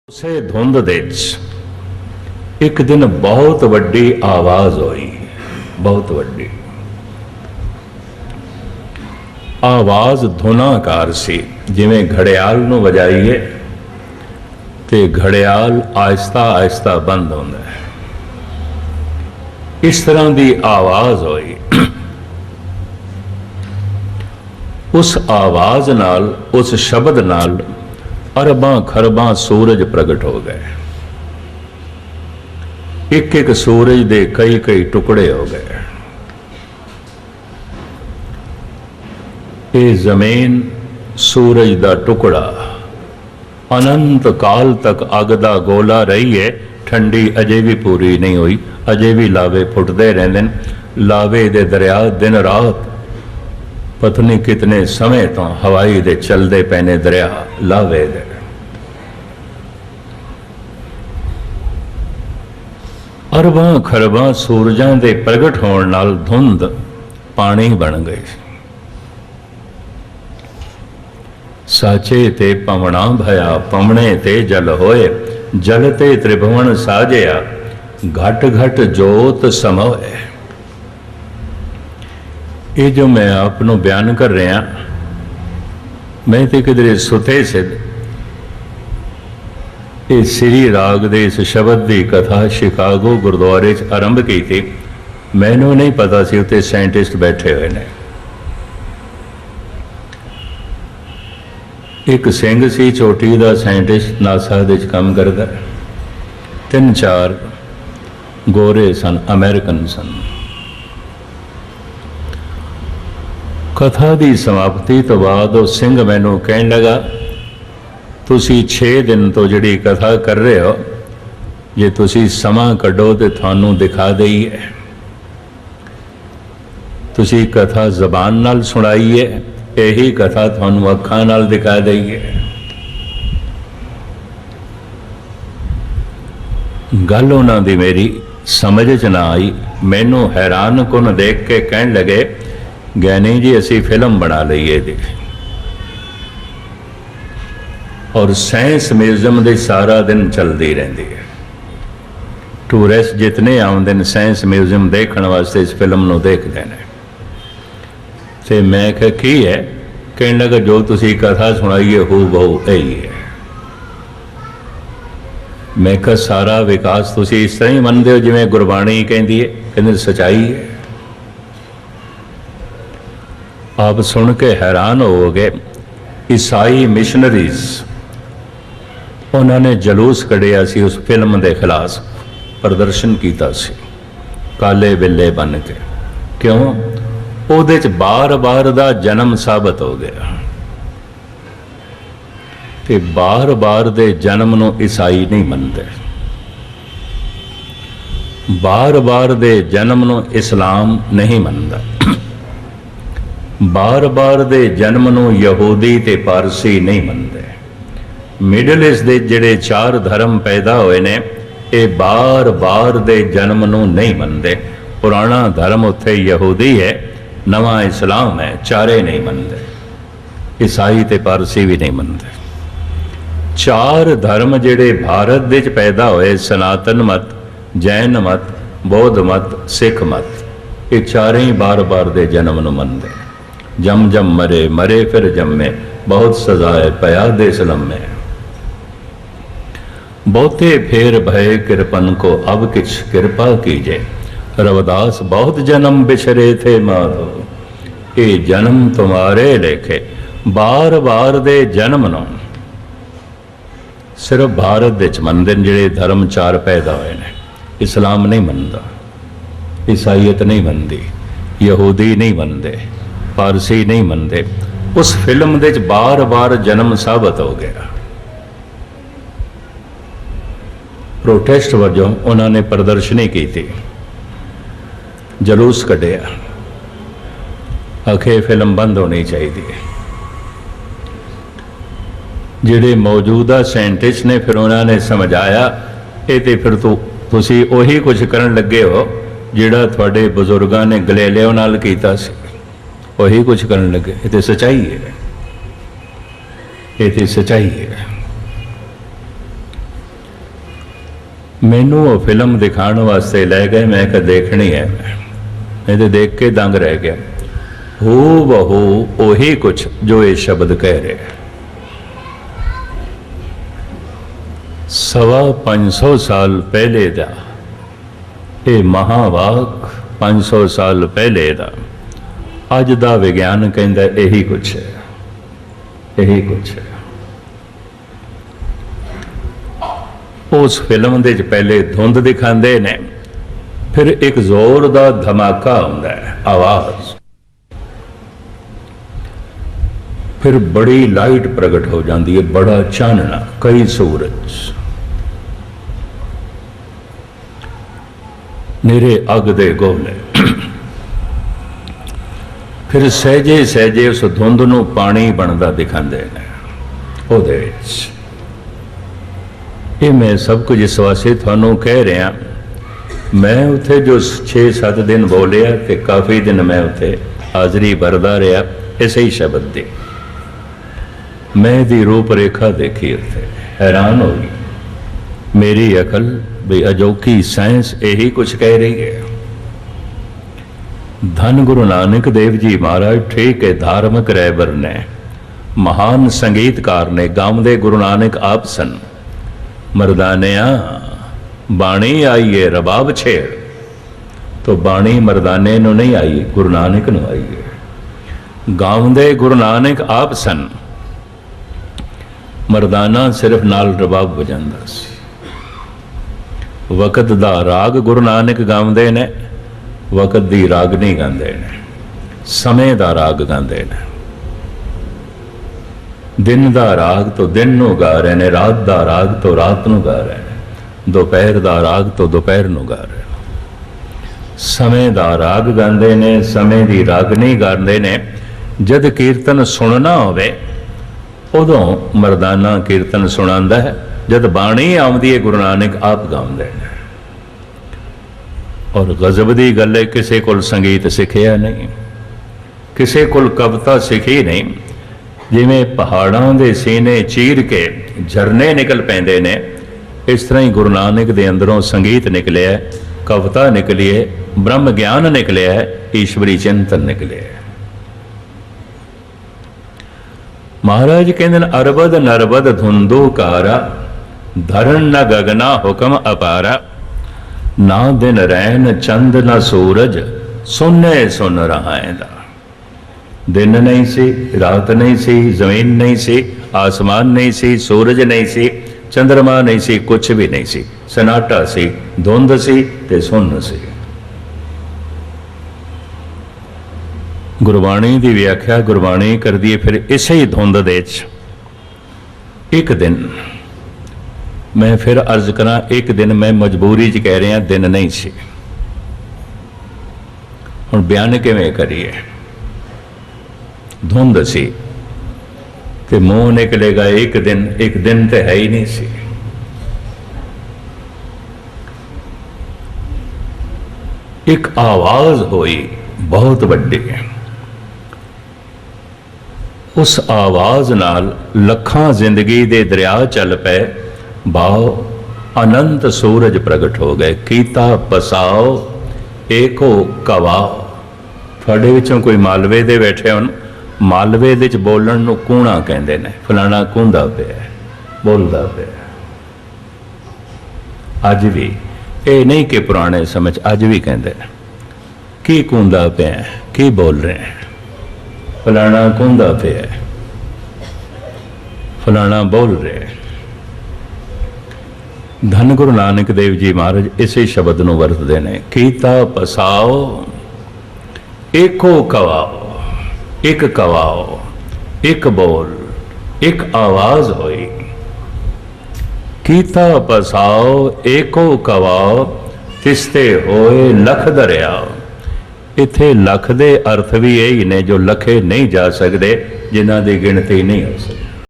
ਉਸੇ ਧੁੰਦ ਦੇ ਵਿੱਚ ਇੱਕ ਦਿਨ ਬਹੁਤ ਵੱਡੀ ਆਵਾਜ਼ ਹੋਈ। ਬਹੁਤ ਵੱਡੀ ਆਵਾਜ਼ ਧੁਨਾਕਾਰ ਸੀ, ਜਿਵੇਂ ਘੜਿਆਲ ਨੂੰ ਵਜਾਈਏ ਤੇ ਘੜਿਆਲ ਆਹਿਸਤਾ ਆਹਿਸਤਾ ਬੰਦ ਹੁੰਦਾ ਹੈ। ਇਸ ਤਰ੍ਹਾਂ ਦੀ ਆਵਾਜ਼ ਹੋਈ। ਉਸ ਆਵਾਜ਼ ਨਾਲ, ਉਸ ਸ਼ਬਦ ਨਾਲ अरबां खरबां सूरज प्रगट हो गए। एक एक सूरज दे कई कई टुकड़े हो गए। ये जमीन सूरज दा टुकड़ा अनंत काल तक अग दा गोला रही है। ठंडी अजे भी पूरी नहीं हुई, अजे भी लावे फुटते रहते हैं। लावे दे दरिया दिन रात पता नहीं कितने समय तो हवाई दे चलते पैने दरिया लावे दे। अरबां खरबां सूरजां दे प्रगट होण नाल धुंध पानी बन गई। साचे ते पवना भया, पवने ते जल होए। जल ते त्रिभुवन साजिया, घट घट जोत समोए। ये जो मैं आपनों बयान कर रहा, मैं तो किधरे सुते से इस श्री राग दे इस शब्द की कथा शिकागो गुरुद्वारे आरंभ की थी। मैनू नहीं पता सी उत्ते साइंटिस्ट बैठे हुए ने। एक सिंह सी चोटी का साइंटिस्ट, नासा दे काम करता। 3-4 गोरे सन, अमेरिकन सन। कथा की समाप्ति तो बाद वो सिंह मैनू कहन लगा, तुसी 6 दिन तो जिहड़ी कथा कर रहे हो, जे तुसी समा कढो तो थानू दिखा दईए। तुसी कथा जबान नाल सुनाई है, यही कथा थानू अखां नाल दिखा दईए। गल उन्हां दी मेरी समझ च ना आई। मैनू हैरान कुन देख के कहन लगे, ज्ञानी जी असी फिल्म बना लईए जी। और साइंस म्यूजियम दे सारा दिन चलती रहती है। टूरिस्ट जितने आउंदे ने साइंस म्यूजियम देखने वास्ते इस फिल्म नूं देखदे ने। ते मैं कहा की है? कहने लगा जो तुसी कथा सुनाइए हू बहु यही है। मैं कहा सारा विकास तुसी इस तरह ही मनदे हो जिवें गुरबाणी कहंदी है? कहंदे सच्चाई है। आप सुन के हैरान होवोगे। ईसाई मिशनरीज उन्होंने जलूस कढ़िया सी, उस फिल्म के खिलाफ प्रदर्शन किया सी, काले बिल्ले बन के। क्यों? उहदे च बार बार दा जन्म साबित हो गया। ते बार बार दे जन्म नूं ईसाई नहीं मनते। बार बार दे जन्म नूं इस्लाम नहीं मनता। बार बार दे जन्म नूं यहूदी ते पारसी नहीं मनते। मिडल ईस्ट दे जिहड़े 4 धर्म पैदा होए ने, ये बार बार दे जन्म नूं नहीं मनते। पुराना धर्म उत्थे यहूदी है, नवा इस्लाम है, चारे नहीं मनते। ईसाई ते पारसी भी नहीं मनते। 4 धर्म जिहड़े भारत दे पैदा होए, सनातन मत, जैन मत, बौद्ध मत, सिख मत, ये चारे ही बार बार दे जन्म नूं मनते। जम जम मरे, मरे फिर जम्मे, बहुत सजाए पया दे सलम में। बहुते फेर भय कृपन को, अब किछ कृपा कीजे। रविदास बहुत जन्म बिछरे थे माधो, ये जन्म तुम्हारे लेखे। बार बार दे जन्म नूं सिर्फ भारत विच मनदे ने जिहड़े धर्म 4 पैदा होए ने। इस्लाम नहीं मनदा, ईसाईयत नहीं मनदी, यहूदी नहीं मनदे, पारसी नहीं मनते। उस फिल्म दे बार बार जन्म साबित हो गया। प्रोटेस्ट वजों उन्होंने प्रदर्शनी की थी, जलूस कढ़िया, आखे फिल्म बंद होनी चाहिए। जिहड़े मौजूदा साइंटिस्ट ने फिर उन्होंने समझाया, ये तो फिर तुसी उही कुछ करन लगे हो जिहड़ा तुहाडे बजुर्गां ने गलेलियो नाल कीता सी, वही कुछ करने लगे। ये तो सच्चाई है, ये तो सच्चाई है। मैनू वो फिल्म दिखाने वास्ते लै गए, मैं कहा देखनी है, मैं तो देख के दंग रह गया। हो बहू ओही कुछ जो ये शब्द कह रहे। 550 साल पहले दा ये महावाक, 500 साल पहले दा अज दा विज्ञान कहता यही कुछ है, यही कुछ है। उस फिल्म दे पहले धुंध दिखाते ने, फिर एक जोर दा धमाका आउंदा है, आवाज, फिर बड़ी लाइट प्रगट हो जाती है, बड़ा चानना, कई सूरज, निरे अग दे गोले। फिर सहजे सहजे उस धुंध नूं पानी बनता दिखाते हैं उहदे विच। ये मैं सब कुछ इस वास्ते थानू कह रहा, मैं उत्थे जो 6-7 दिन बोलिया तो काफ़ी दिन मैं उत्थे हाज़री भरदा रहा इसे ही शब्द दी। मैं दी रूपरेखा देखी, उत्थे हैरान हो गई मेरी अकल भी, अजोकी साइंस यही कुछ कह रही है। धन गुरु नानक देव जी महाराज ठीक है, धार्मिक रहबर ने, महान संगीतकार ने, गावदे गुरु नानक आप सन। मरदानिया बाणी आई है रबाब छेड़, तो बाणी मरदाने नू नहीं आई, गुरु नानक नू आई है। गावदे गुरु नानक आप सन, मरदाना सिर्फ नाल रबाब बजांदा सी। वक़्त दा राग गुरु नानक गावदे ने, वक़्त दी रागनी गांदे ने, समय दा राग गांदे ने। दिन दा राग तो दिन नू गा रहे ने, रात दा राग तो रात नू गा रहे ने, दोपहर दा राग तो दोपहर नू गा रहे ने। समय दा राग गांदे ने, समय दी रागनी गांदे ने। जद कीर्तन सुनना होवे उदों मरदाना कीर्तन सुनांदा है, जद बाणी आउंदी है गुरु नानक आप गाउंदे ने। और गजब दी गल है, किसी कोल संगीत सिखिया नहीं, किसी कोल कविता सिखी नहीं। जिमें पहाड़ों के सीने चीर के झरने निकल पैंदे ने, इस तरह ही गुरु नानक दे अंदरों संगीत निकले है, कविता निकली है, ब्रह्म ज्ञान निकले है, ईश्वरी चिंतन निकले है। महाराज कहते अरबद नरबद धुंदो कारा, धरण न गगना हुक्म अपारा। ना दिन रैन चंद न सूरज, सुने सुन रहाएंदा। दिन नहीं सी, रात नहीं सी, जमीन नहीं सी, आसमान नहीं सी, सूरज नहीं सी, चंद्रमा नहीं सी, कुछ भी नहीं सी, सनाटा सी, धुंध सी ते सुन सी। गुरबाणी की व्याख्या गुरबाणी कर दी फिर इसे ही धुंध दे एक दिन। मैं फिर अर्ज करा, एक दिन मैं मजबूरी च कह रहा, दिन नहीं सी। हुण बयान किवें करिए, धुंध सी ते मुंह निकलेगा एक दिन तो है ही नहीं सी। एक आवाज हुई बहुत वड्डी, उस आवाज नाल लखां जिंदगी दे दरिया चल पे, भाव अनंत सूरज प्रगट हो गए। कीता पसाओ एको कवाओ। थोड़े विचों कोई मालवे दे बैठे होन, मालवे दे च बोलण नूं कूणा कहंदे ने, फलाना कूंदा पिया, बोलदा पिया। अज भी ये नहीं कि पुराने समय अज भी कहंदे ने, की कूंदा पिया, की बोल रहे हैं, फलाना कूंदा पिया, फलाना बोल रहे। धन गुरु नानक देव जी महाराज इसे शब्द नूं वरतदे ने, कीता पसाओ एको कवाओ। एक कवाओ, एक बोल, एक आवाज होई। कीता पसाओ एको कवाओ, तिसते होए लख दरियाओ। इत्थे लख दे अर्थ भी यही ने जो लखे नहीं जा सकते, जिन्हां दी गिणती नहीं हो सकती।